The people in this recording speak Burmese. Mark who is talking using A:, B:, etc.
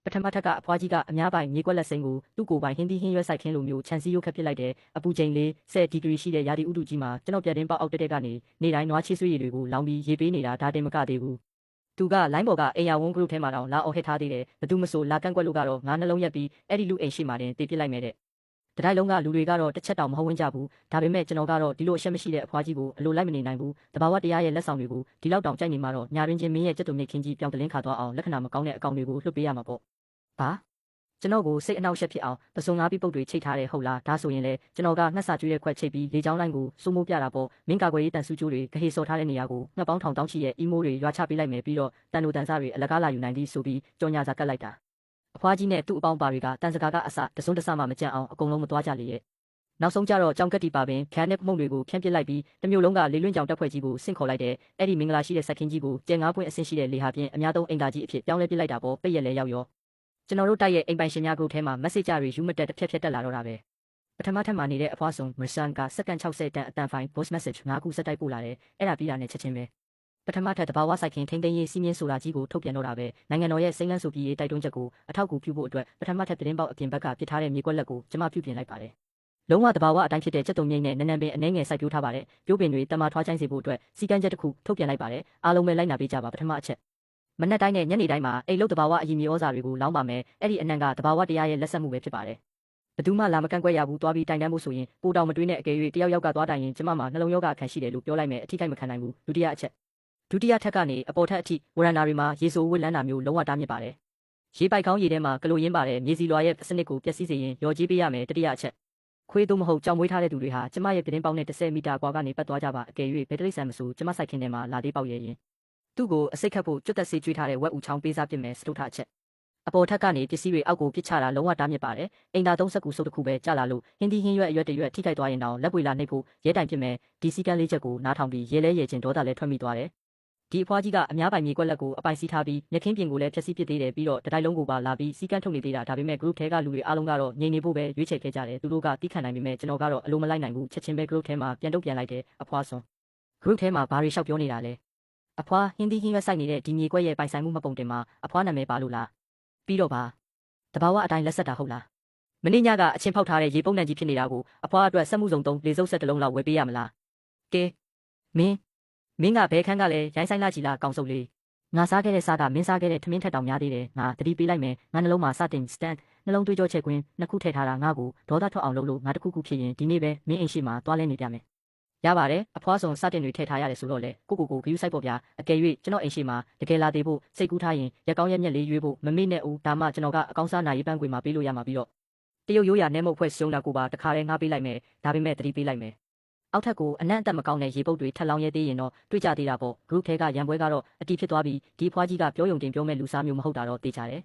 A: ပထမထက်ကအဖွားကြီးကအများပိုင်မြေကွက်လက်စိမ်းကိုသူ့ကိုယ်ပိုင်ဟင်းသီးဟင်းရွက်စိုက်ခင်းလိုမျိုးခြံစည်းရိုးခတ်ပစ်လိုက်တဲ့အပူချိန်လေး10ဒီဂရီရှိတဲ့ရာသီဥတုကြီးမှာကျွန်တော်ပြတ်တင်းပေါက်အောက်တက်ကနေနေတိုင်းနွားချေးဆွေးရည်တွေကိုလောင်ပြီးရေပေးနေတာဒါတင်မကသေးဘူးသူကလိုင်းပေါ်ကအိမ်ယာဝန်း group ထဲမှာတောင်လာအောင်ဟစ်ထားသေးတယ်ဘသူမဆိုလာကန့်ကွက်လို့ကတော့ငါနှလုံးရက်ပြီးအဲ့ဒီလူအိမ်ရှိမှတင်တေးပစ်လိုက်မယ်တဲ့တတိုင်းလုံးကလူတွေကတော့တစ်ချက်တောင်မဟုတ်ဝင်ကြဘူးဒါပေမဲ့ကျွန်တော်ကတော့ဒီလိုအရှက်မရှိတဲ့အဖွားကြီးကိုအလိုလိုက်မနေနိုင်ဘူးတဘာဝတရားရဲ့လက်ဆောင်တွေကိုဒီလောက်တောင်ကြိုက်နေမှတော့ညာရင်းချင်းမင်းရဲ့ကြက်တုံမြင့်ခင်းကြီးပြောင်းတလင်းခါသွားအောင်လက္ခဏာမကောင်းတဲ့အကောင်တွေကိုလွှတ်ပေးရမှာပေါ့ဘာကျွန်တော်ကိုစိတ်အနှောက်အယှက်ဖြစ်အောင်ပစုံငါးပြီးပုတ်တွေချိတ်ထားတယ်ဟုတ်လားဒါဆိုရင်လေကျွန်တော်ကငှက်စာကျွေးတဲ့ခွက်ချိတ်ပြီးလေချောင်းလိုင်းကိုစိုးမိုးပြတာပေါ့မင်းကာကွယ်ရေးတန်ဆူကျိုးတွေဂဟေစော်ထားတဲ့နေရာကိုငှက်ပေါင်းထောင်တောင်းချီရဲ့အီမိုးတွေရွာချပေးလိုက်မယ်ပြီးတော့တန်လိုတန်စားတွေအလကားလာယူနိုင်သည်ဆိုပြီးကြော်ညာစာကတ်လိုက်တာအဖွားကြီးနဲ့သူ့အပေါင်းပါတွေကတန်စကားကအစတစွန်းတဆမှမကြံအောင်အကုန်လုံးမသွားကြလေရဲ့နောက်ဆုံးကြတော့ကြောင်ကက်တီပါပင်ခန်းနဲ့မုံတွေကိုဖြန့်ပစ်လိုက်ပြီးတမျိုးလုံးကလေလွင့်ကြောင်တက်ဖွဲ့ကြီးကိုဆင့်ခေါ်လိုက်တဲ့အဲ့ဒီမင်္ဂလာရှိတဲ့ဆက်ခင်းကြီးကိုကျဲငါးပွင့်အဆင့်ရှိတဲ့လေဟာပြင်အများသုံးအင်္ဂါကြီးအဖြစ်ပြောင်းလဲပစ်လိုက်တာပေါ့ပိတ်ရက်လဲရောက်ရောကျွန်တော်တို့တိုက်ရဲ့အိမ်ပိုင်ရှင်များ group ထဲမှာ message တွေယူမတက်တစ်ဖြက်ဖြက်တက်လာတော့တာပဲပထမထပ်မှာနေတဲ့အဖွားဆုံးမရှန်ကစက္ကန့်60တန်အတန်ဖိုင် voice message 5ခုစက်တိုက်ပို့လာတယ်အဲ့ဒါပြီးတာနဲ့ချက်ချင်းပဲပထမထပ်တဘာဝဆိုင်ခင်ထိန်းသိမ်းရေးစီးမြင့်ဆိုတာကြီးကိုထုတ်ပြန်တော့တာပဲနိုင်ငံတော်ရဲ့စိမ့်လန်းဆိုပြီးရေးတိုက်တွန်းချက်ကိုအထောက်အကူပြုဖို့အတွက်ပထမထပ်သတင်းပေါက်အပြင်ဘက်ကပြစ်ထားတဲ့မြေကွက်လက်ကိုကျမပြုပြင်လိုက်ပါတယ်လုံးဝတဘာဝအတိုင်းဖြစ်တဲ့ချက်တုံမြိတ်နဲ့နန်းနန်းပင်အနှဲငယ်စိုက်ပျိုးထားပါတယ်ပြိုးပင်တွေတမထွားချိုင်းစေဖို့အတွက်စီကန်းချက်တစ်ခုထုတ်ပြန်လိုက်ပါတယ်အားလုံးပဲလိုက်နာပေးကြပါပထမအချက်မနက်တိုင်းနဲ့ညနေတိုင်းမှာအိမ်လုတ်တဘာဝအည်မြေဩဇာတွေကိုလောင်းပါမယ်အဲ့ဒီအနံကတဘာဝတရားရဲ့လက်ဆက်မှုပဲဖြစ်ပါတယ်ဘယ်သူမှလာမကန့်ကွက်ရဘူးတွားပြီးတိုင်တန်းဖို့ဆိုရင်ပိုတောင်မတွေးနဲ့အကယ်၍တယောက်ယောက်ကသွားတိုင်ရင်ကျမမှာနှလုံးယောဂအခန့်ရှိတယ်လို့ပြောလိုက်မယ်အထီးကိမခံနိုင်ဘူးဒုတိယအချက်ဒုတိယထက်ကနေအပေါ်ထက်အထိဝရဏာတွေမှာရေဆိုးဝစ်လန်းတာမျိုးလုံးဝတားမြစ်ပါတယ်ရေပိုက်ကောင်းရေထဲမှာကလိုရင်းပါတယ်မြေစီလွာရဲ့စနစ်ကိုပျက်စီးစေရင်ရော်ကြီးပေးရမယ်တတိယအချက်ခွေးသို့မဟုတ်ကြောင်မွေးထားတဲ့သူတွေဟာကျမရဲ့ပြတင်းပေါက်နဲ့10မီတာကွာကနေပတ်သွားကြပါအကယ်၍ဘယ်တိရစ္ဆာန်မဆိုကျမစိုက်ခင်းထဲမှာလာသေးပေါက်ရဲ့ရင်သူ့ကိုအစိတ်ခတ်ဖို့ကျွတ်သက်စေးကျွေးထားတဲ့ဝက်ဥချောင်းပေးစားပစ်မယ်စတုထအချက်အပေါ်ထက်ကနေပစ္စည်းတွေအောက်ကိုပစ်ချတာလုံးဝတားမြစ်ပါတယ်အိမ်သာသုံးဆက်ကူစုပ်တစ်ခုပဲကြာလာလို့ဟင်းသီးဟင်းရွက်အရွက်တရွက်ထိခိုက်သွားရင်တောင်လက်ပွေလာနှိပ်ဖို့ရဲတိုင်ဖြစ်မယ်ဒီစီကန်းလေးချက်ကိုနားထောင်ပြီးရဲလဲရဲချင်းဒေါသလဲထွက်မိသွားတယ်ဒီအဖွားကြီးကအများပိုင်မြေကွက်လက်ကိုအပိုင်စီးထားပြီးမြက်ခင်းပြင်ကိုလည်းဖျက်ဆီးပစ်သေးတယ်ပြီးတော့တတိုင်းလုံးကိုပါလာပြီးစီကန်းထုတ်နေသေးတာဒါပေမဲ့ group ထဲကလူတွေအားလုံးကတော့ငြိမ်နေဖို့ပဲရွေးချယ်ခဲ့ကြတယ်သူတို့ကတီးခံနိုင်ပေမဲ့ကျွန်တော်ကတော့အလိုမလိုက်နိုင်ဘူးချက်ချင်းပဲ group ထဲမှာပြန်တုတ်ပြန်လိုက်တယ်အဖွားစွန် group ထဲမှာဘာတွေလျှောက်ပြောနေတာလဲအဖွားဟင်းသီးဟင်းရွက်စိုက်နေတဲ့ဒီမြေကွက်ရဲ့ပိုင်ဆိုင်မှုမပုံတင်မှာအဖွားနာမည်ပါလို့လားပြီးတော့ပါတဘာဝအတိုင်းလက်ဆက်တာဟုတ်လားမင်းညကအချင်းဖောက်ထားတဲ့ရေပုံးနှံကြီးဖြစ်နေတာကိုအဖွားအတွက်စက်မှုစုံ3လေစုပ်ဆက်တစ်လုံးလောက်ဝယ်ပေးရမလားကဲမင်းကဘဲခန်းကလည်းရိုင်းဆိုင်လာကြည်လားကောင်းစုပ်လေးငါစားခဲ့တဲ့စားကမင်းစားခဲ့တဲ့ထမင်းထက်တောင်များသေးတယ်ငါတတိပေးလိုက်မယ်ငါနှလုံးမှာစတင် stand နှလုံးသွေးကြောချက်ကွင်းနှစ်ခုထည့်ထားတာငါ့ကိုဒေါသထွက်အောင်လုပ်လို့ငါတခုခုဖြစ်ရင်ဒီနေ့ပဲမင်းအိမ်ရှိမှာတွားလဲနေပြမယ်ရပါတယ်အဖွားဆုံးစတင်တွေထည့်ထားရတယ်ဆိုတော့လေကိုဂယူးဆိုင်ပေါ့ဗျာအကယ်၍ကျွန်တော်အိမ်ရှိမှာတကယ်လာသေးဖို့စိတ်ကူးထားရင်ရက်ကောင်းရက်မြက်လေးရွေးဖို့မမေ့နဲ့ဦးဒါမှကျွန်တော်ကအကောင်းစားနာရေးပန်းကွေမှာပေးလို့ရမှာပြီးတော့တရုတ်ရိုးရာနဲမုတ်ဖွဲ့စုံတာကိုပါတခါတည်းငါပေးလိုက်မယ်ဒါပေမဲ့တတိပေးလိုက်မယ်အောက်ထက်ကိုအနံ့အသက်မကောင်းတဲ့ရေပုတ်တွေထက်လောင်းရဲသေးရင်တော့တွေ့ကြသေးတာပေါ့ group ထဲကရံပွဲကတော့အတီးဖြစ်သွားပြီးဒီဖွားကြီးကပြောယုံတင်ပြောမဲ့လူစားမျိုးမဟုတ်တာတော့သိကြတယ်